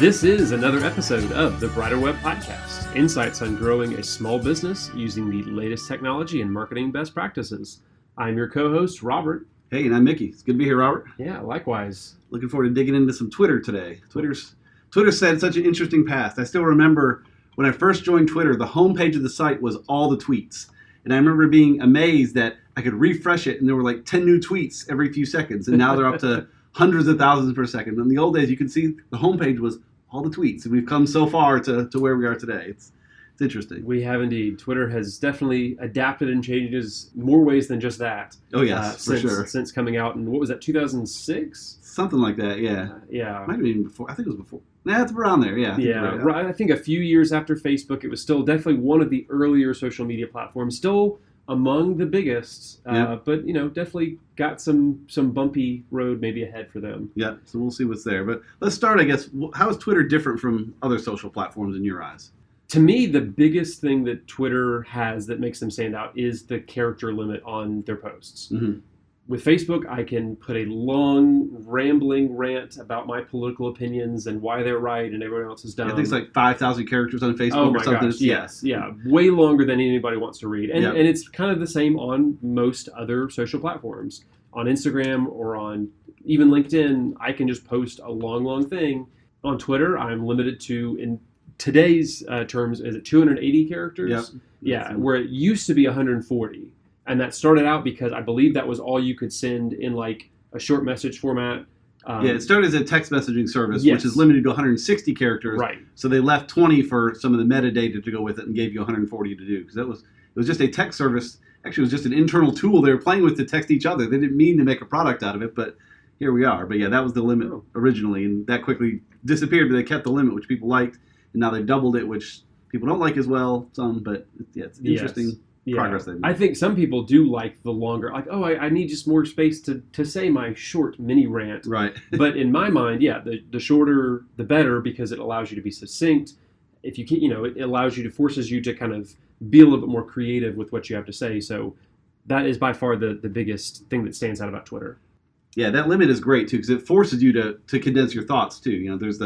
This is another episode of the Brighter Web Podcast, insights on growing a small business using the latest technology and marketing best practices. I'm your co-host, Robert. Hey, and I'm Mickey. It's good to be here, Robert. Yeah, likewise. Looking forward to digging into some Twitter today. Twitter's had such an interesting past. I still remember when I first joined Twitter, the homepage of the site was all the tweets. And I remember being amazed that I could refresh it and there were like 10 new tweets every few seconds. And now they're up to hundreds of thousands per second. In the old days, you could see the homepage was all the tweets. And we've come so far to where we are today. It's interesting. We have indeed. Twitter has definitely adapted and changes more ways than just that. Oh, yes, for sure. Since coming out in, what was that, 2006? Something like that, yeah. Yeah. Might have been before. I think it was before. Nah, it's around there, yeah. I think a few years after Facebook, it was still definitely one of the earlier social media platforms. Still among the biggest, but definitely got some bumpy road maybe ahead for them. Yeah, so we'll see what's there. But let's start, I guess. How is Twitter different from other social platforms in your eyes? To me, the biggest thing that Twitter has that makes them stand out is the character limit on their posts. Mm-hmm. With Facebook, I can put a long, rambling rant about my political opinions and why they're right and everyone else is dumb. I think it's like 5,000 characters on Facebook or something. Gosh, yes, yeah. Way longer than anybody wants to read. And it's kind of the same on most other social platforms. On Instagram or on even LinkedIn, I can just post a long thing. On Twitter, I'm limited to, in today's terms, is it 280 characters? Yep. Yeah, where it used to be 140. And that started out because I believe that was all you could send in like a short message format. It started as a text messaging service, yes. which is limited to 160 characters. Right. So they left 20 for some of the metadata to go with it and gave you 140 to do. Because it was just a text service. Actually, it was just an internal tool they were playing with to text each other. They didn't mean to make a product out of it, but here we are. But yeah, that was the limit originally, and that quickly disappeared. But they kept the limit, which people liked, and now they've doubled it, which people don't like as well. Some, but it's interesting. Yes. Progress they've made. I think some people do like the longer, like, I need just more space to say my short mini rant. Right. But in my mind, the shorter, the better, because it allows you to be succinct. If you can, it allows you to, forces you to kind of be a little bit more creative with what you have to say. So that is by far the biggest thing that stands out about Twitter. Yeah, that limit is great too, because it forces you to condense your thoughts too. There's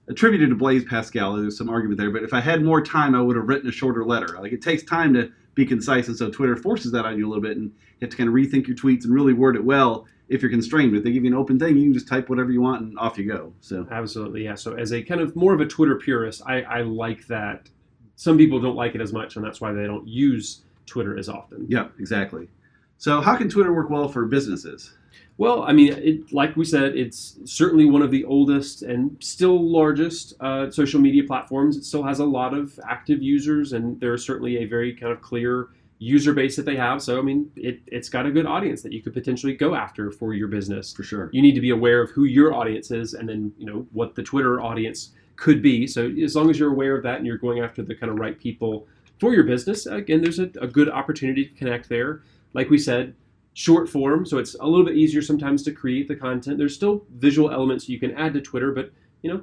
attributed to Blaise Pascal, there's some argument there, but if I had more time, I would have written a shorter letter. Like, it takes time to be concise, and so Twitter forces that on you a little bit, and you have to kind of rethink your tweets and really word it well if you're constrained. But if they give you an open thing, you can just type whatever you want and off you go. So absolutely, yeah. So as a kind of more of a Twitter purist, I like that. Some people don't like it as much, and that's why they don't use Twitter as often. Yeah, exactly. So how can Twitter work well for businesses? Well, I mean, like we said, it's certainly one of the oldest and still largest social media platforms. It still has a lot of active users, and there's certainly a very kind of clear user base that they have. So, I mean, it's got a good audience that you could potentially go after for your business. For sure. You need to be aware of who your audience is and then, what the Twitter audience could be. So as long as you're aware of that and you're going after the kind of right people for your business, again, there's a good opportunity to connect there. Like we said, short form, so it's a little bit easier sometimes to create the content. There's still visual elements you can add to Twitter, but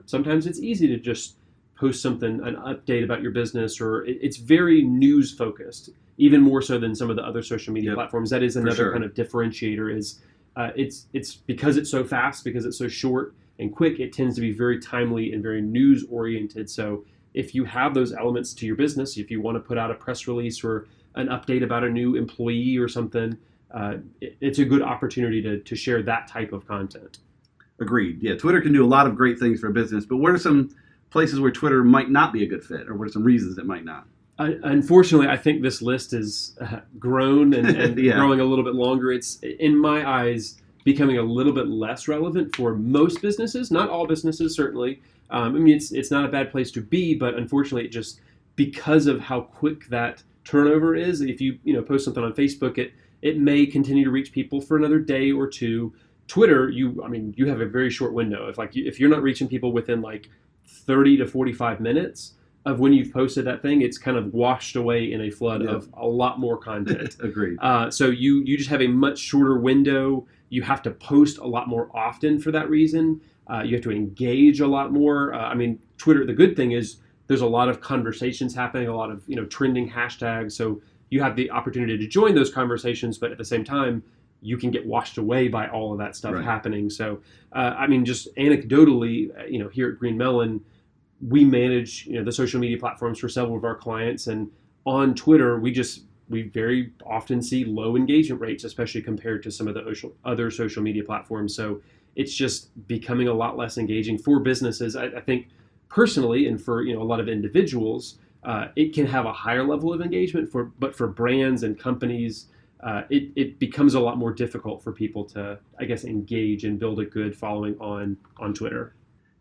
sometimes it's easy to just post something, an update about your business, or it's very news focused, even more so than some of the other social media platforms. That is another kind of differentiator. Is it's because it's so fast, because it's so short and quick, it tends to be very timely and very news oriented. So if you have those elements to your business, if you want to put out a press release or an update about a new employee or something, it's a good opportunity to share that type of content. Agreed. Yeah, Twitter can do a lot of great things for business, but what are some places where Twitter might not be a good fit, or what are some reasons it might not? Unfortunately, I think this list is grown and growing a little bit longer. It's, in my eyes, becoming a little bit less relevant for most businesses. Not all businesses, certainly. I mean, it's not a bad place to be, but unfortunately, it just, because of how quick that turnover is, if you post something on Facebook, it may continue to reach people for another day or two. Twitter, you have a very short window. If you're not reaching people within like 30 to 45 minutes of when you've posted that thing, it's kind of washed away in a flood of a lot more content. Agreed. So you just have a much shorter window. You have to post a lot more often for that reason. You have to engage a lot more. Twitter, the good thing is there's a lot of conversations happening, a lot of trending hashtags. So you have the opportunity to join those conversations, but at the same time, you can get washed away by all of that stuff Right. happening. So, I mean, just anecdotally, here at Green Melon, we manage, the social media platforms for several of our clients, and on Twitter, we very often see low engagement rates, especially compared to some of the other social media platforms. So it's just becoming a lot less engaging for businesses. I think personally, and for a lot of individuals, it can have a higher level of engagement. But for brands and companies, it becomes a lot more difficult for people to, I guess, engage and build a good following on Twitter.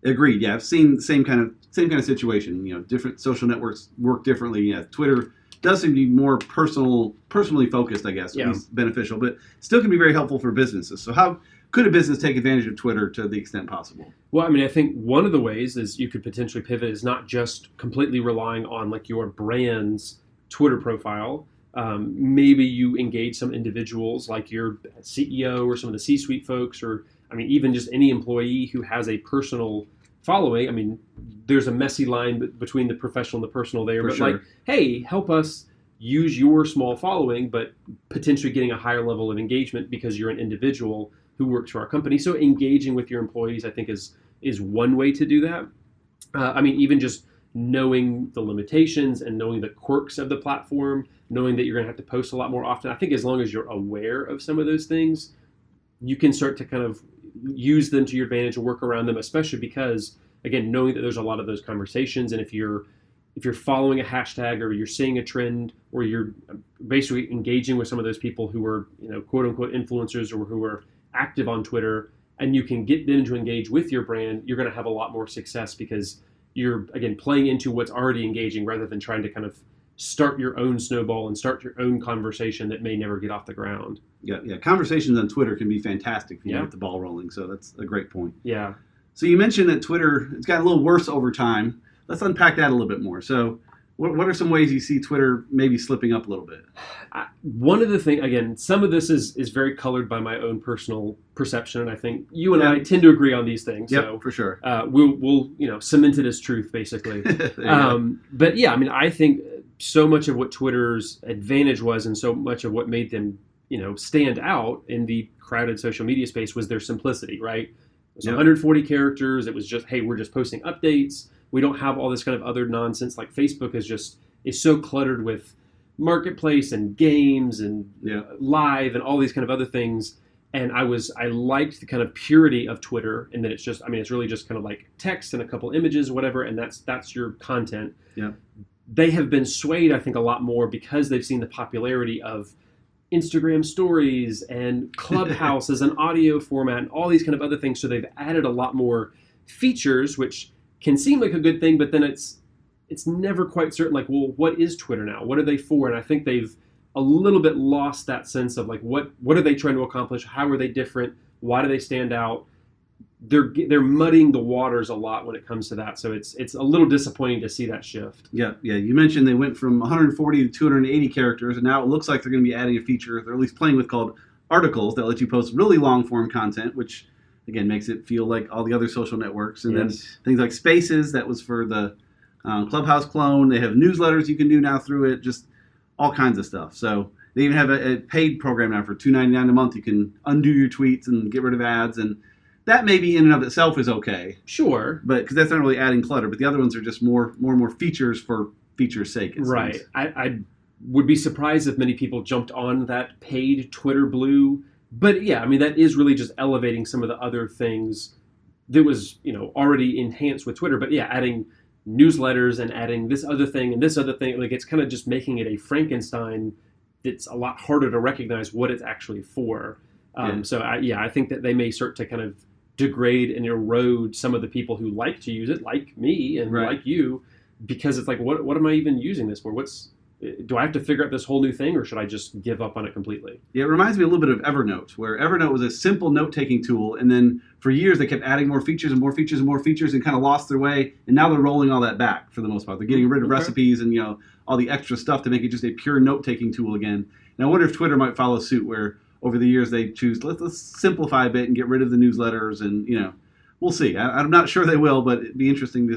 Agreed. Yeah, I've seen the same kind of situation. Different social networks work differently. Yeah, Twitter does seem to be more personally focused, I guess, at least beneficial, but still can be very helpful for businesses. So how could a business take advantage of Twitter to the extent possible? Well, I mean, I think one of the ways is you could potentially pivot is not just completely relying on like your brand's Twitter profile. Maybe you engage some individuals like your CEO or some of the C-suite folks, or I mean, even just any employee who has a personal following. I mean, there's a messy line between the professional and the personal there, but sure. like, hey, help us use your small following, but potentially getting a higher level of engagement because you're an individual who works for our company. So engaging with your employees, I think, is one way to do that. I mean, even just knowing the limitations and knowing the quirks of the platform, knowing that you're going to have to post a lot more often. I think as long as you're aware of some of those things, you can start to kind of use them to your advantage and work around them, especially because, again, knowing that there's a lot of those conversations, and if you're following a hashtag or you're seeing a trend or you're basically engaging with some of those people who are, quote unquote influencers or who are active on Twitter, and you can get them to engage with your brand, you're going to have a lot more success because you're, again, playing into what's already engaging rather than trying to kind of start your own snowball and start your own conversation that may never get off the ground. Yeah. Conversations on Twitter can be fantastic if you get the ball rolling. So that's a great point. Yeah. So you mentioned that Twitter, it's gotten a little worse over time. Let's unpack that a little bit more. So what are some ways you see Twitter maybe slipping up a little bit? One of the things, again, some of this is very colored by my own personal perception, and I think you and I tend to agree on these things. Yep, so for sure. We'll cement it as truth, basically. But yeah, I mean, I think so much of what Twitter's advantage was, and so much of what made them, stand out in the crowded social media space was their simplicity, right? It was 140 characters. It was just, hey, we're just posting updates. We don't have all this kind of other nonsense like Facebook is so cluttered with marketplace and games and live and all these kind of other things. And I liked the kind of purity of Twitter, and that it's just, I mean, it's really just kind of like text and a couple images, whatever, and that's your content. Yeah. They have been swayed, I think, a lot more because they've seen the popularity of Instagram stories and Clubhouse as an audio format and all these kind of other things. So they've added a lot more features, which can seem like a good thing, but then it's never quite certain, like, well, what is Twitter now? What are they for? And I think they've a little bit lost that sense of like, what are they trying to accomplish? How are they different? Why do they stand out? They're muddying the waters a lot when it comes to that. So it's a little disappointing to see that shift. Yeah. You mentioned they went from 140 to 280 characters, and now it looks like they're going to be adding a feature they're at least playing with called articles that let you post really long form content, which again makes it feel like all the other social networks. And then things like Spaces, that was for the Clubhouse clone. They have newsletters you can do now through it, just all kinds of stuff. So they even have a paid program now for $2.99 a month. You can undo your tweets and get rid of ads, and that maybe in and of itself is okay. Sure. But because that's not really adding clutter. But the other ones are just more and more features for features' sake. Right. I would be surprised if many people jumped on that paid Twitter Blue. But yeah, I mean, that is really just elevating some of the other things that was, already enhanced with Twitter. But yeah, adding newsletters and adding this other thing and this other thing, like it's kind of just making it a Frankenstein that's a lot harder to recognize what it's actually for. So I think that they may start to kind of degrade and erode some of the people who like to use it, like me and like you, because it's like, what am I even using this for? Do I have to figure out this whole new thing, or should I just give up on it completely? Yeah, it reminds me a little bit of Evernote, where Evernote was a simple note-taking tool, and then for years they kept adding more features and more features and more features and kind of lost their way, and now they're rolling all that back for the most part. They're getting rid of recipes and all the extra stuff to make it just a pure note-taking tool again. And I wonder if Twitter might follow suit, where over the years they choose, let's simplify a bit and get rid of the newsletters, and we'll see. I'm not sure they will, but it'd be interesting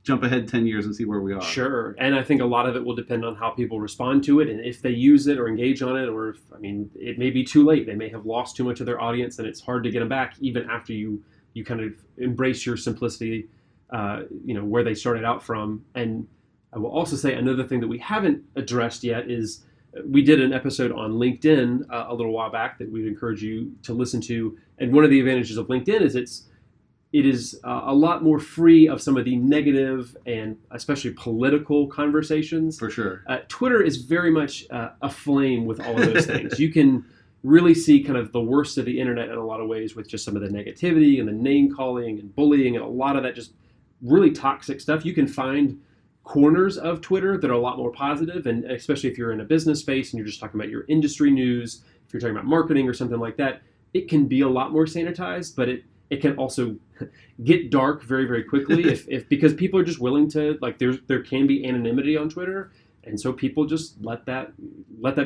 to jump ahead 10 years and see where we are. Sure. And I think a lot of it will depend on how people respond to it and if they use it or engage on it, or if, it may be too late. They may have lost too much of their audience and it's hard to get them back even after you kind of embrace your simplicity, where they started out from. And I will also say another thing that we haven't addressed yet is we did an episode on LinkedIn a little while back that we'd encourage you to listen to. And one of the advantages of LinkedIn is it is a lot more free of some of the negative and especially political conversations. For sure. Twitter is very much aflame with all of those things. You can really see kind of the worst of the internet in a lot of ways with just some of the negativity and the name calling and bullying and a lot of that just really toxic stuff. You can find corners of Twitter that are a lot more positive, and especially if you're in a business space and you're just talking about your industry news, if you're talking about marketing or something like that, it can be a lot more sanitized, but it can also get dark very, very quickly if because people are just willing to, like, there can be anonymity on Twitter, and so people just let that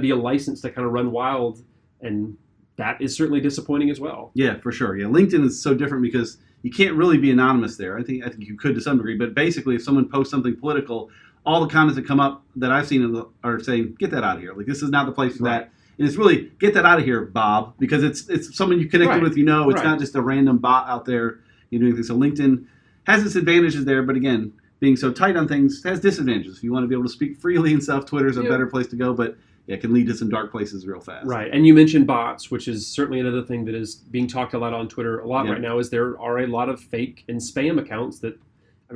be a license to kind of run wild, and that is certainly disappointing as well. Yeah, for sure. Yeah, LinkedIn is so different because you can't really be anonymous there. I think you could to some degree, but basically if someone posts something political, all the comments that come up that I've seen are saying, get that out of here. Like, this is not the place for that. And it's really, get that out of here, Bob, because it's someone you connected with, it's not just a random bot out there doing things. So LinkedIn has its advantages there, but again, being so tight on things has disadvantages. If you want to be able to speak freely and stuff, Twitter's a better place to go, but it can lead to some dark places real fast. Right, and you mentioned bots, which is certainly another thing that is being talked a lot on Twitter right now, is there are a lot of fake and spam accounts that,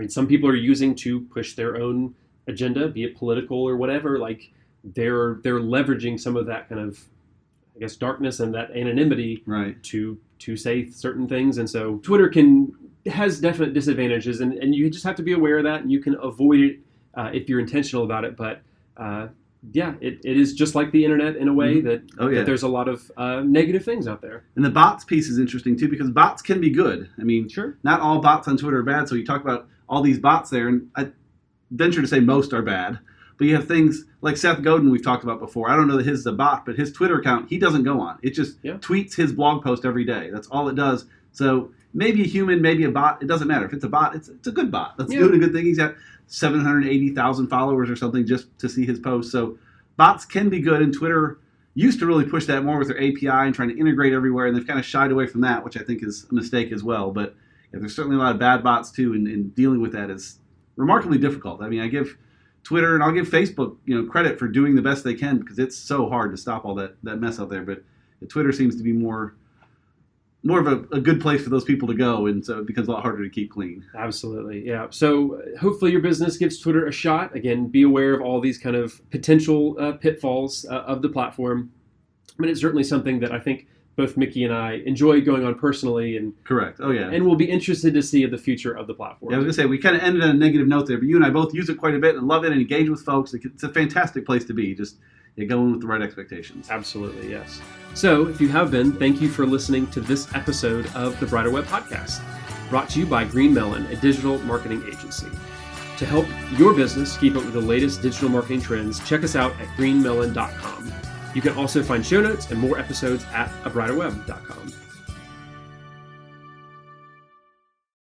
some people are using to push their own agenda, be it political or whatever. Like, they're leveraging some of that kind of, I guess, darkness and that anonymity to say certain things. And so Twitter has definite disadvantages, and you just have to be aware of that, and you can avoid it if you're intentional about it. But it is just like the internet in a way that there's a lot of negative things out there. And the bots piece is interesting too, because bots can be good. Sure. Not all bots on Twitter are bad. So you talk about all these bots there, and I venture to say most are bad. But you have things like Seth Godin we've talked about before. I don't know that his is a bot, but his Twitter account, he doesn't go on. It just tweets his blog post every day. That's all it does. So maybe a human, maybe a bot. It doesn't matter. If it's a bot, it's a good bot. That's doing a good thing. He's got 780,000 followers or something just to see his posts. So bots can be good, and Twitter used to really push that more with their API and trying to integrate everywhere, and they've kind of shied away from that, which I think is a mistake as well. But there's certainly a lot of bad bots too, and dealing with that is remarkably difficult. I give Twitter and I'll give Facebook credit for doing the best they can, because it's so hard to stop all that mess out there. But Twitter seems to be more of a good place for those people to go, and so it becomes a lot harder to keep clean. Absolutely, yeah. So hopefully your business gives Twitter a shot. Again, be aware of all these kind of potential pitfalls of the platform. It's certainly something that I think both Mickey and I enjoy going on personally. And correct. Oh, yeah. And we'll be interested to see the future of the platform. Yeah, I was going to say, we kind of ended on a negative note there, but you and I both use it quite a bit and love it and engage with folks. It's a fantastic place to be. Just go in with the right expectations. Absolutely, yes. So if you have been, thank you for listening to this episode of the Brighter Web Podcast, brought to you by Green Melon, a digital marketing agency. To help your business keep up with the latest digital marketing trends, check us out at greenmelon.com. You can also find show notes and more episodes at abrighterweb.com.